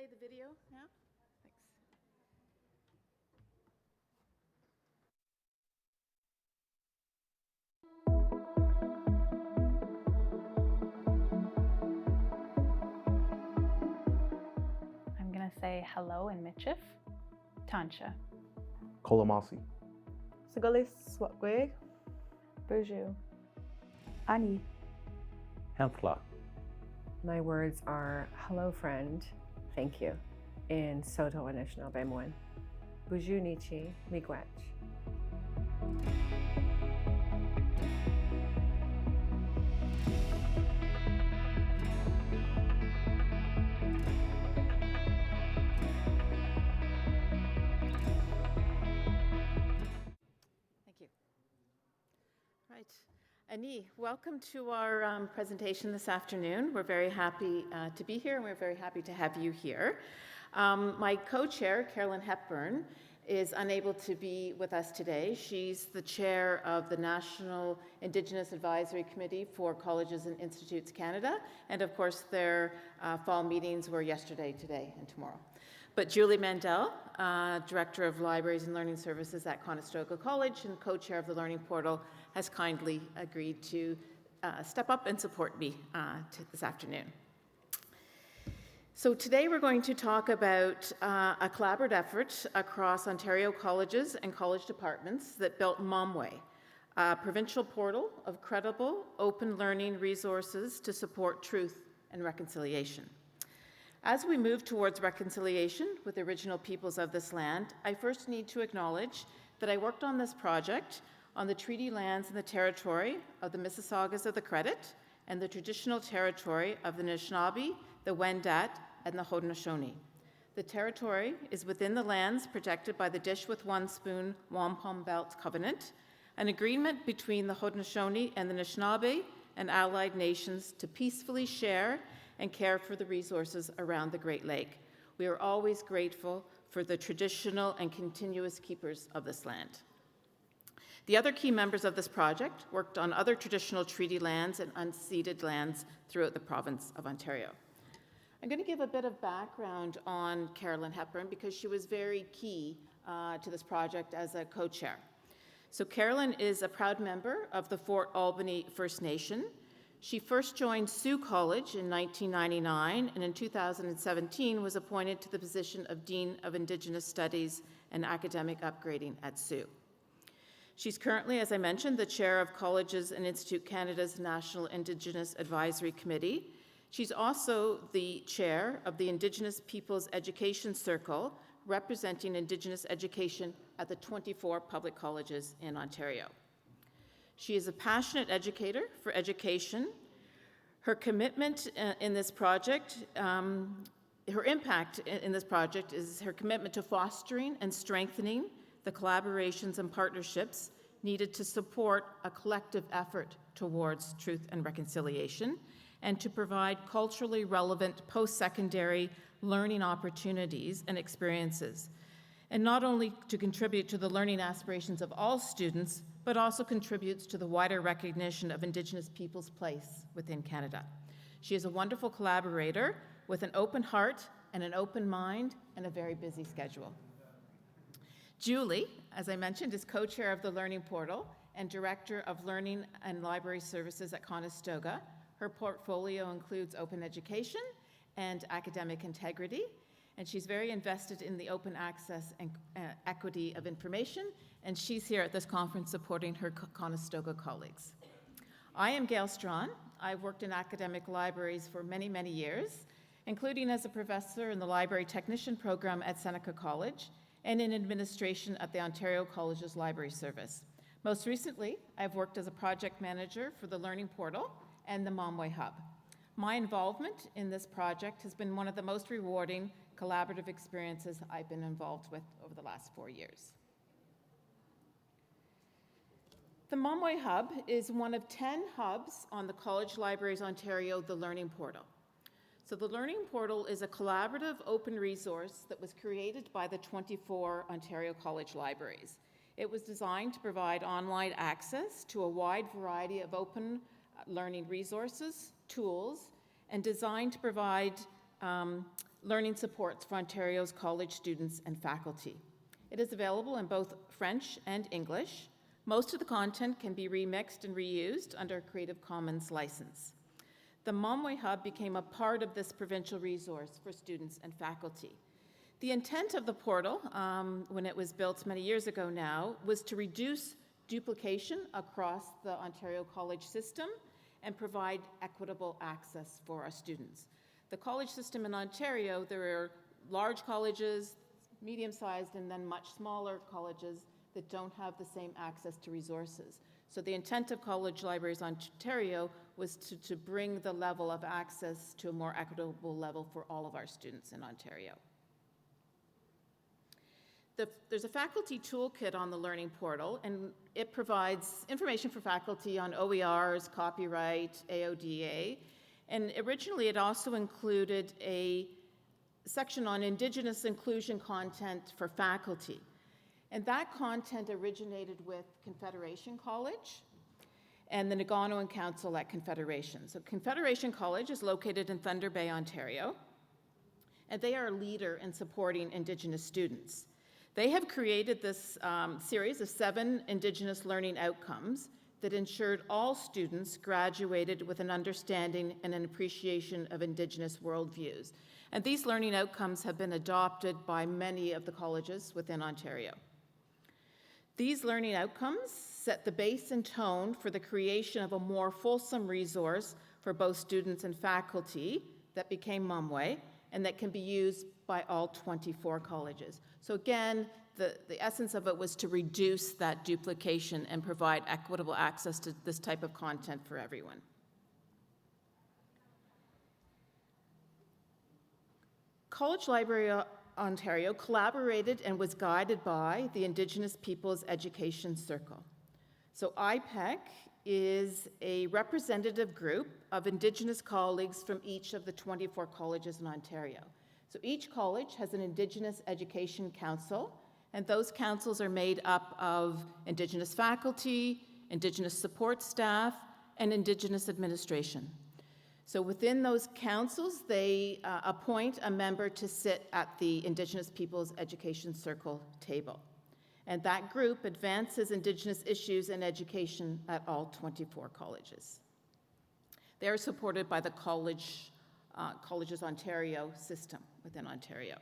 the video now? Thanks. I'm going to say hello in Michif. Tansha. Kolomasi. Sigalis Swatweg. Burju. Ani. Hanthla. My words are hello friend, thank you, in Soto Anishinaabe. Buju Nichi Miigwech. Thank you. Right. Ani, welcome to our presentation this afternoon. We're very happy to be here, and we're very happy to have you here. My co-chair, Carolyn Hepburn, is unable to be with us today. She's the chair of the National Indigenous Advisory Committee for Colleges and Institutes Canada, and of course their fall meetings were yesterday, today, and tomorrow. But Julie Mandel, Director of Libraries and Learning Services at Conestoga College and co-chair of the Learning Portal, has kindly agreed to step up and support me this afternoon. So today we're going to talk about a collaborative effort across Ontario colleges and college departments that built Maamwi, a provincial portal of credible, open learning resources to support truth and reconciliation. As we move towards reconciliation with the original peoples of this land, I first need to acknowledge that I worked on this project on the treaty lands and the territory of the Mississaugas of the Credit and the traditional territory of the Anishinaabe, the Wendat, and the Haudenosaunee. The territory is within the lands protected by the Dish with One Spoon Wampum Belt Covenant, an agreement between the Haudenosaunee and the Anishinaabe and allied nations to peacefully share and care for the resources around the Great Lake. We are always grateful for the traditional and continuous keepers of this land. The other key members of this project worked on other traditional treaty lands and unceded lands throughout the province of Ontario. I'm going to give a bit of background on Carolyn Hepburn because she was very key to this project as a co-chair. So Carolyn is a proud member of the Fort Albany First Nation. She first joined Sioux College in 1999 and in 2017 was appointed to the position of Dean of Indigenous Studies and Academic Upgrading at Sioux. She's currently, as I mentioned, the chair of Colleges and Institute Canada's National Indigenous Advisory Committee. She's also the chair of the Indigenous Peoples Education Circle, representing Indigenous education at the 24 public colleges in Ontario. She is a passionate educator for education. Her commitment in this project, her impact in this project is her commitment to fostering and strengthening the collaborations and partnerships needed to support a collective effort towards truth and reconciliation and to provide culturally relevant post-secondary learning opportunities and experiences, and not only to contribute to the learning aspirations of all students, but also contributes to the wider recognition of Indigenous people's place within Canada. She is a wonderful collaborator with an open heart and an open mind and a very busy schedule. Julie, as I mentioned, is co-chair of the Learning Portal and Director of Learning and Library Services at Conestoga. Her portfolio includes open education and academic integrity, and she's very invested in the open access and equity of information, and she's here at this conference supporting her Conestoga colleagues. I am Gail Strawn. I've worked in academic libraries for many, many years, including as a professor in the Library Technician program at Seneca College and in administration at the Ontario Colleges Library Service. Most recently, I've worked as a project manager for the Learning Portal and the Maamwi Hub. My involvement in this project has been one of the most rewarding collaborative experiences I've been involved with over the last 4 years. The Maamwi Hub is one of 10 hubs on the College Libraries Ontario, the Learning Portal. So the Learning Portal is a collaborative open resource that was created by the 24 Ontario College Libraries. It was designed to provide online access to a wide variety of open learning resources, tools, and designed to provide learning supports for Ontario's college students and faculty. It is available in both French and English. Most of the content can be remixed and reused under a Creative Commons license. The Maamwi Hub became a part of this provincial resource for students and faculty. The intent of the portal, when it was built many years ago now, was to reduce duplication across the Ontario college system and provide equitable access for our students. The college system in Ontario, there are large colleges, medium-sized, and then much smaller colleges that don't have the same access to resources. So the intent of College Libraries Ontario was to bring the level of access to a more equitable level for all of our students in Ontario. There's a faculty toolkit on the Learning Portal, and it provides information for faculty on OERs, copyright, AODA, and originally it also included a section on Indigenous inclusion content for faculty. And that content originated with Confederation College and the Negahneewin Council at Confederation. So Confederation College is located in Thunder Bay, Ontario, and they are a leader in supporting Indigenous students. They have created this series of 7 Indigenous Learning Outcomes that ensured all students graduated with an understanding and an appreciation of Indigenous worldviews. And these learning outcomes have been adopted by many of the colleges within Ontario. These learning outcomes set the base and tone for the creation of a more fulsome resource for both students and faculty that became Maamwi and that can be used by all 24 colleges. So again, the essence of it was to reduce that duplication and provide equitable access to this type of content for everyone. College Library Ontario collaborated and was guided by the Indigenous Peoples Education Circle. So IPEC is a representative group of Indigenous colleagues from each of the 24 colleges in Ontario. So each college has an Indigenous Education Council, and those councils are made up of Indigenous faculty, Indigenous support staff, and Indigenous administration. So within those councils, they appoint a member to sit at the Indigenous Peoples Education Circle table. And that group advances Indigenous issues in education at all 24 colleges. They are supported by the Colleges Ontario system within Ontario.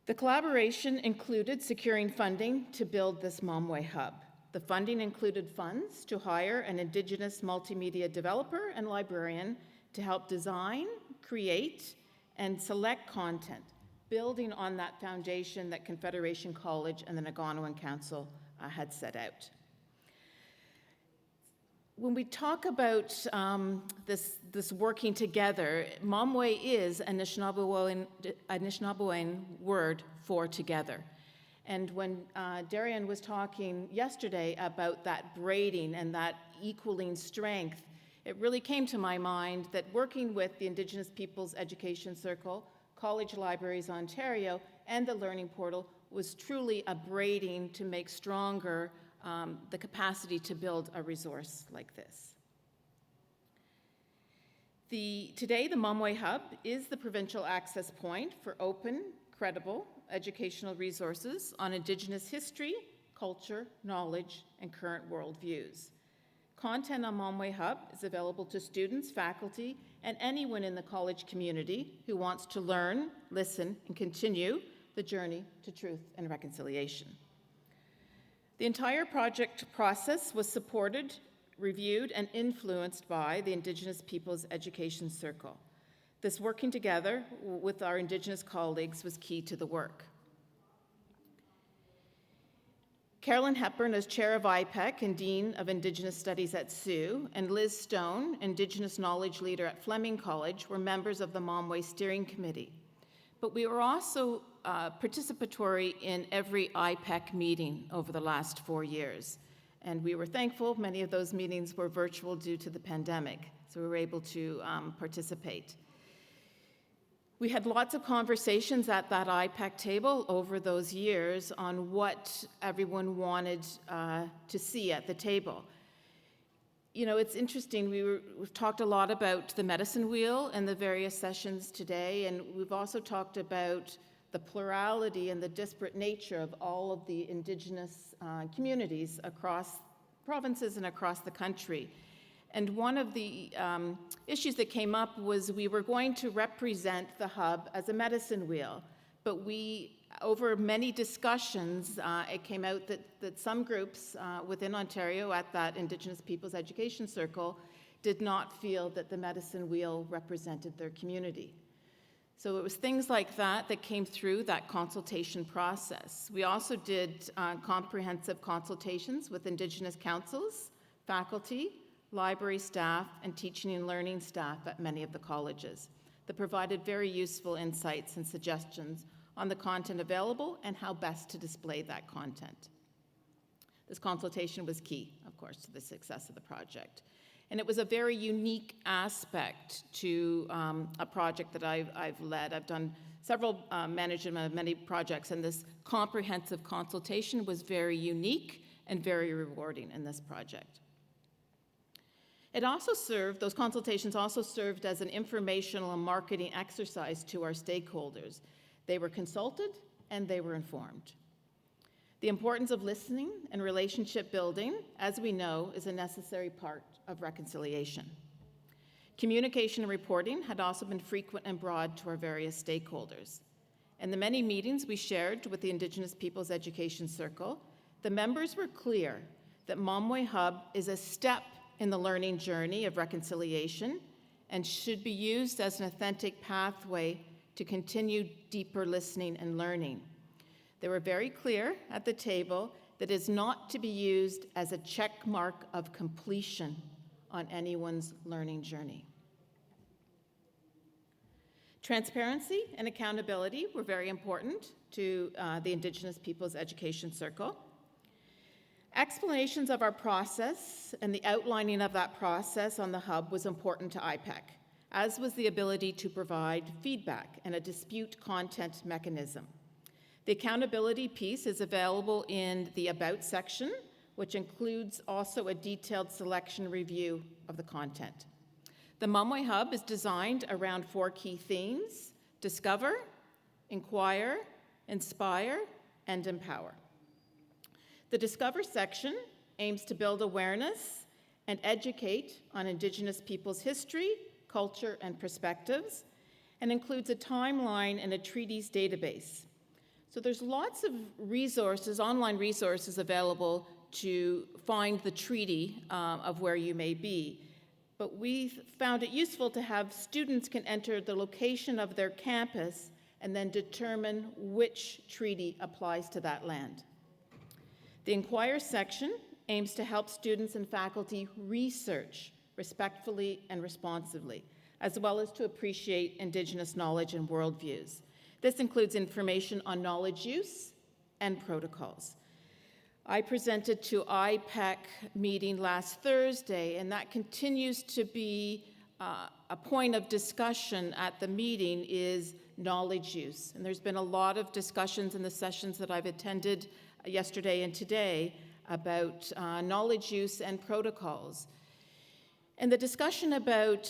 The collaboration included securing funding to build this Maamwi Hub. The funding included funds to hire an Indigenous multimedia developer and librarian to help design, create, and select content, building on that foundation that Confederation College and the Negahneewin Council had set out. When we talk about this working together, Maamwi is a Anishinaabewan word for together. And when Darian was talking yesterday about that braiding and that equaling strength, it really came to my mind that working with the Indigenous Peoples Education Circle, College Libraries Ontario, and the Learning Portal was truly a braiding to make stronger the capacity to build a resource like this. Today, the Maamwi Hub is the provincial access point for open, credible educational resources on Indigenous history, culture, knowledge, and current worldviews. Content on Maamwi Hub is available to students, faculty, and anyone in the college community who wants to learn, listen, and continue the journey to truth and reconciliation. The entire project process was supported, reviewed, and influenced by the Indigenous Peoples Education Circle. This working together with our Indigenous colleagues was key to the work. Carolyn Hepburn is Chair of IPEC and Dean of Indigenous Studies at SUE, and Liz Stone, Indigenous Knowledge Leader at Fleming College, were members of the Maamwi Steering Committee. But we were also participatory in every IPEC meeting over the last 4 years. And we were thankful many of those meetings were virtual due to the pandemic, so we were able to participate. We had lots of conversations at that IPEC table over those years on what everyone wanted to see at the table. it's interesting. We've talked a lot about the medicine wheel in the various sessions today, and we've also talked about the plurality and the disparate nature of all of the Indigenous communities across provinces and across the country. And one of the issues that came up was we were going to represent the hub as a medicine wheel, but over many discussions, it came out that some groups within Ontario at that Indigenous Peoples Education Circle did not feel that the medicine wheel represented their community. So it was things like that that came through that consultation process. We also did comprehensive consultations with Indigenous councils, faculty, library staff, and teaching and learning staff at many of the colleges that provided very useful insights and suggestions on the content available and how best to display that content. This consultation was key, of course, to the success of the project. And it was a very unique aspect to a project that I've led. I've done several management of many projects, and this comprehensive consultation was very unique and very rewarding in this project. It also served, those consultations also served as an informational and marketing exercise to our stakeholders. They were consulted and they were informed. The importance of listening and relationship building, as we know, is a necessary part of reconciliation. Communication and reporting had also been frequent and broad to our various stakeholders. In the many meetings we shared with the Indigenous Peoples Education Circle, the members were clear that Maamwi Hub is a step in the learning journey of reconciliation and should be used as an authentic pathway to continue deeper listening and learning. They were very clear at the table that it is not to be used as a check mark of completion on anyone's learning journey. Transparency and accountability were very important to the Indigenous Peoples Education Circle. Explanations of our process and the outlining of that process on the hub was important to IPEC, as was the ability to provide feedback and a dispute content mechanism. The accountability piece is available in the About section, which includes also a detailed selection review of the content. The Maamwi Hub is designed around 4 key themes: discover, inquire, inspire, and empower. The Discover section aims to build awareness and educate on Indigenous peoples' history, culture, and perspectives, and includes a timeline and a treaties database. So there's lots of resources, online resources available to find the treaty of where you may be. But we found it useful to have students can enter the location of their campus and then determine which treaty applies to that land. The Inquire section aims to help students and faculty research respectfully and responsively, as well as to appreciate Indigenous knowledge and worldviews. This includes information on knowledge use and protocols. I presented to IPEC meeting last Thursday, and that continues to be a point of discussion at the meeting is knowledge use. And there's been a lot of discussions in the sessions that I've attended yesterday and today about knowledge use and protocols. And the discussion about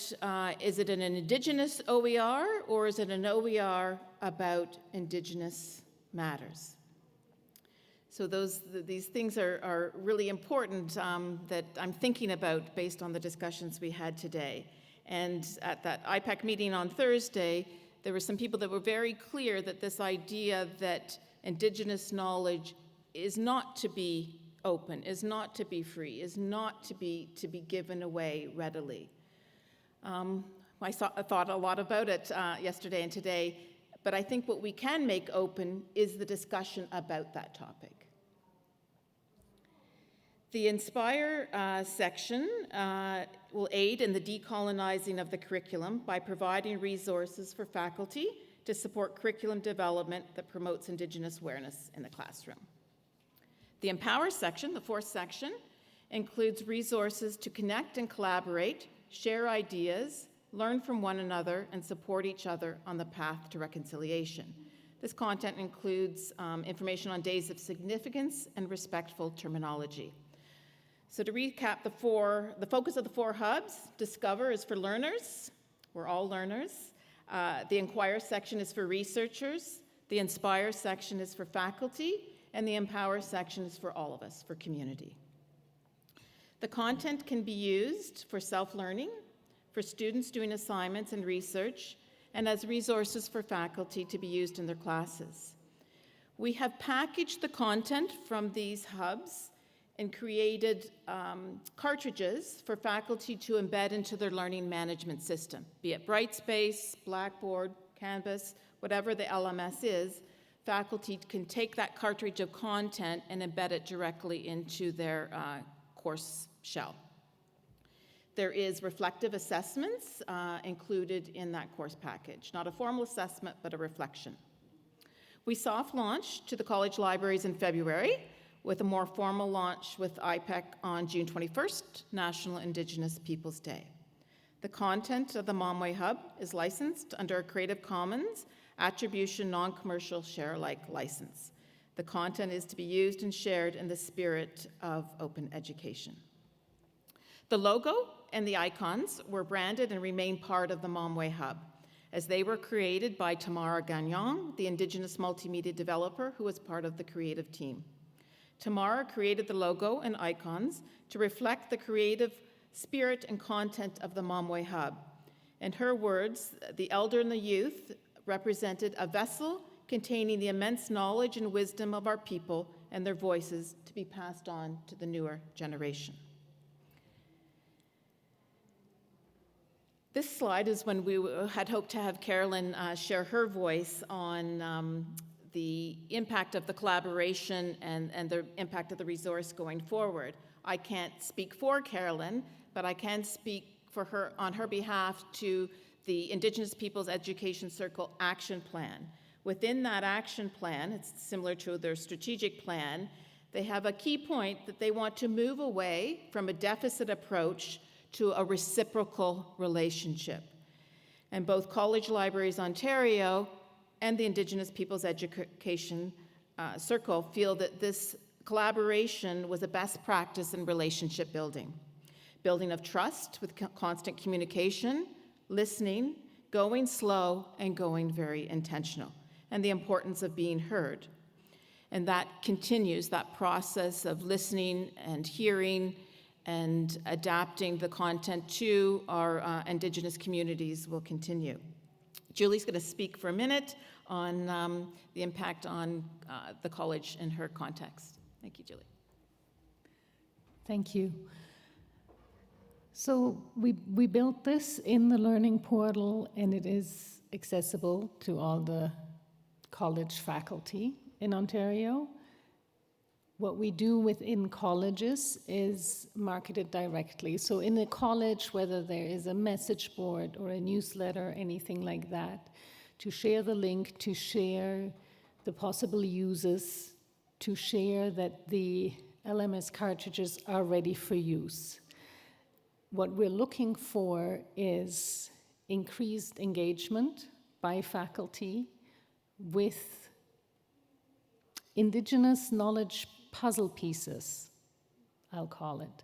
is it an Indigenous OER or is it an OER about Indigenous matters? So these things are really important that I'm thinking about based on the discussions we had today. And at that IPEC meeting on Thursday, there were some people that were very clear that this idea that Indigenous knowledge is not to be open, is not to be free, is not to be given away readily. I thought a lot about it yesterday and today, but I think what we can make open is the discussion about that topic. The Inspire section will aid in the decolonizing of the curriculum by providing resources for faculty to support curriculum development that promotes Indigenous awareness in the classroom. The Empower section, the 4th section, includes resources to connect and collaborate, share ideas, learn from one another, and support each other on the path to reconciliation. This content includes information on days of significance and respectful terminology. So to recap, the focus of the 4 hubs: Discover is for learners. We're all learners. The Inquire section is for researchers. The Inspire section is for faculty. And the Empower section is for all of us, for community. The content can be used for self-learning, for students doing assignments and research, and as resources for faculty to be used in their classes. We have packaged the content from these hubs and created cartridges for faculty to embed into their learning management system, be it Brightspace, Blackboard, Canvas, whatever the LMS is. Faculty can take that cartridge of content and embed it directly into their course shell. There is reflective assessments included in that course package, not a formal assessment, but a reflection. We soft launched to the college libraries in February, with a more formal launch with IPEC on June 21st, National Indigenous Peoples Day. The content of the Maamwi Hub is licensed under a Creative Commons Attribution Non-Commercial Share-alike license. The content is to be used and shared in the spirit of open education. The logo and the icons were branded and remain part of the Maamwi Hub, as they were created by Tamara Gagnon, the Indigenous multimedia developer who was part of the creative team. Tamara created the logo and icons to reflect the creative spirit and content of the Maamwi Hub. In her words, the elder and the youth represented a vessel containing the immense knowledge and wisdom of our people and their voices to be passed on to the newer generation. This slide is when we had hoped to have Carolyn share her voice on the impact of the collaboration and the impact of the resource going forward. I can't speak for Carolyn, but I can speak for her on her behalf to the Indigenous Peoples Education Circle action plan. Within that action plan, it's similar to their strategic plan, they have a key point that they want to move away from a deficit approach to a reciprocal relationship. And both College Libraries Ontario and the Indigenous Peoples Education Circle feel that this collaboration was a best practice in relationship building. Building of trust with constant communication, listening, going slow, and going very intentional, and the importance of being heard. And that continues, that process of listening and hearing and adapting the content to our Indigenous communities will continue. Julie's going to speak for a minute on the impact on the college in her context. Thank you, Julie. Thank you. So we built this in the Learning Portal, and it is accessible to all the college faculty in Ontario. What we do within colleges is market it directly. So in a college, whether there is a message board or a newsletter, anything like that, to share the link, to share the possible uses, to share that the LMS cartridges are ready for use. What we're looking for is increased engagement by faculty with Indigenous knowledge puzzle pieces, I'll call it.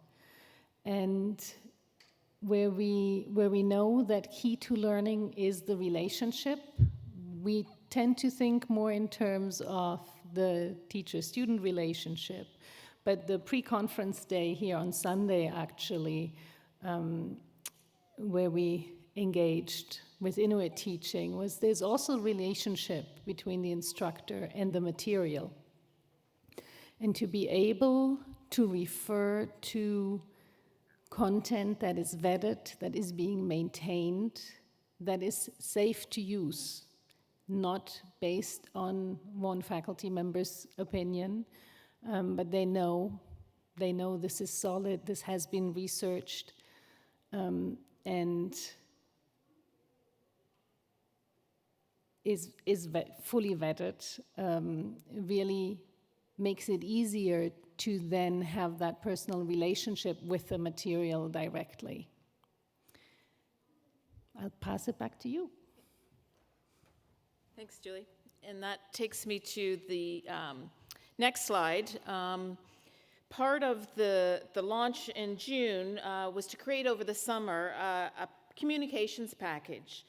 And where we know that key to learning is the relationship, we tend to think more in terms of the teacher-student relationship. But the pre-conference day here on Sunday, actually, where we engaged with Inuit teaching, was there's also a relationship between the instructor and the material. And to be able to refer to content that is vetted, that is being maintained, that is safe to use, not based on one faculty member's opinion, but they know this is solid, this has been researched, and is fully vetted, really makes it easier to then have that personal relationship with the material directly. I'll pass it back to you. Thanks, Julie. And that takes me to the next slide. part of the launch in June was to create over the summer a communications package.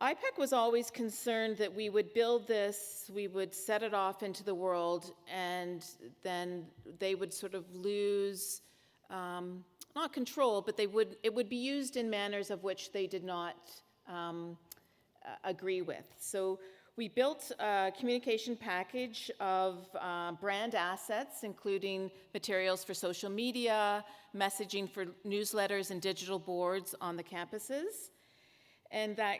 IPEC was always concerned that we would build this, we would set it off into the world, and then they would sort of lose, not control, but it would be used in manners of which they did not agree with. So we built a communication package of brand assets, including materials for social media, messaging for newsletters and digital boards on the campuses. And that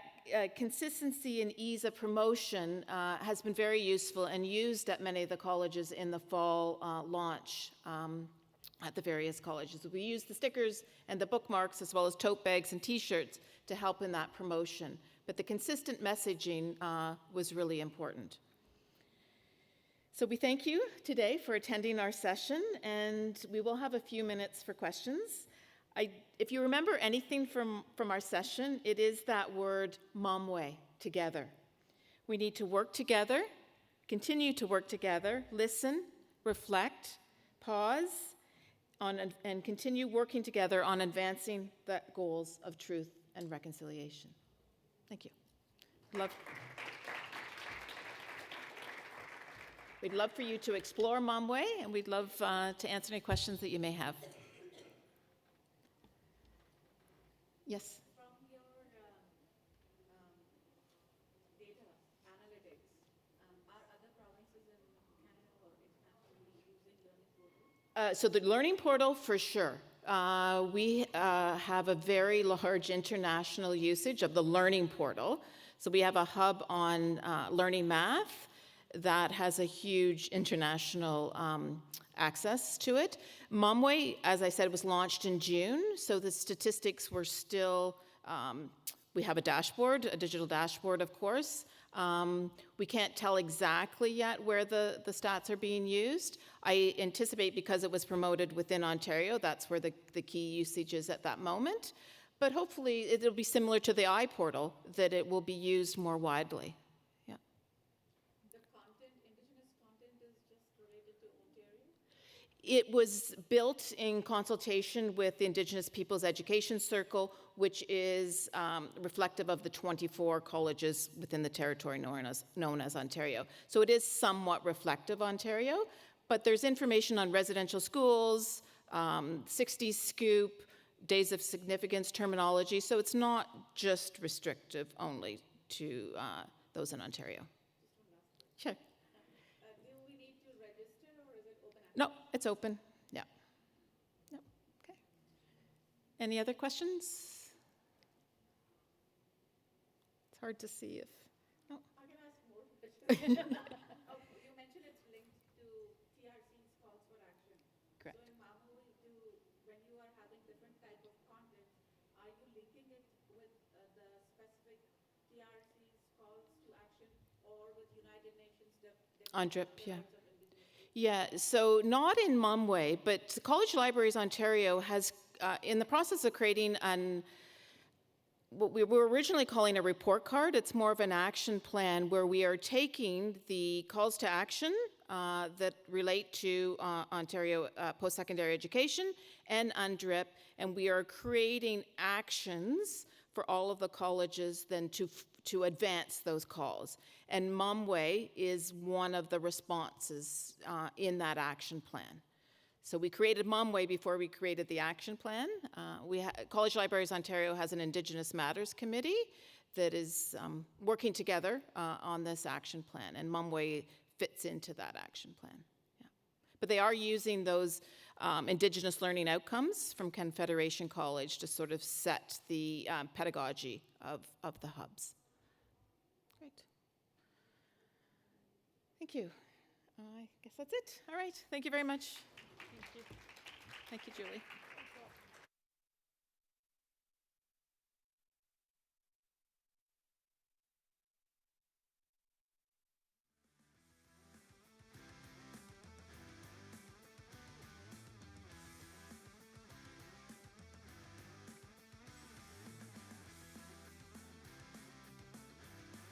consistency and ease of promotion has been very useful and used at many of the colleges in the fall launch at the various colleges. We use the stickers and the bookmarks as well as tote bags and t-shirts to help in that promotion. But the consistent messaging was really important. So we thank you today for attending our session, and we will have a few minutes for questions. If you remember anything from our session, it is that word Maamwi, together. We need to work together, continue to work together, listen, reflect, pause, and continue working together on advancing the goals of truth and reconciliation. Thank you. We'd love for you to explore Maamwi, and we'd love to answer any questions that you may have. Yes? From your data analytics, are other provinces in Canada or internationally using Learning Portal? So the Learning Portal, for sure. We have a very large international usage of the Learning Portal. So we have a hub on learning math that has a huge international access to it. Maamwi, as I said, was launched in June, so the statistics were still, we have a dashboard, a digital dashboard, of course. We can't tell exactly yet where the stats are being used. I anticipate because it was promoted within Ontario, that's where the key usage is at that moment. But hopefully it'll be similar to the iPortal, that it will be used more widely. Yeah. The content, Indigenous content, is just related to Ontario? It was built in consultation with the Indigenous Peoples Education Circle, which is reflective of the 24 colleges within the territory known as Ontario. So it is somewhat reflective Ontario, but there's information on residential schools, 60s scoop, days of significance terminology, so it's not just restrictive only to those in Ontario. Sure. Do we need to register or is it open access? No, it's open, yeah. Yep. Okay. Any other questions? It's hard to see if, no. I can ask more questions. You mentioned it's linked to TRC's calls for action. Correct. So in Maamwi, when you are having different type of content, are you linking it with the specific TRC's calls to action or with United Nations On DRIP, yeah. Yeah, so not in Maamwi, but College Libraries Ontario has, in the process of creating what we were originally calling a report card. It's more of an action plan where we are taking the calls to action that relate to Ontario post-secondary education and UNDRIP, and we are creating actions for all of the colleges then to advance those calls. And Maamwi is one of the responses in that action plan. So we created Maamwi before we created the action plan. College Libraries Ontario has an Indigenous Matters Committee that is working together on this action plan, and Maamwi fits into that action plan. Yeah. But they are using those Indigenous Learning Outcomes from Confederation College to sort of set the pedagogy of the hubs. Great. Thank you. I guess that's it. All right. Thank you very much. Thank you. Thank you, Julie.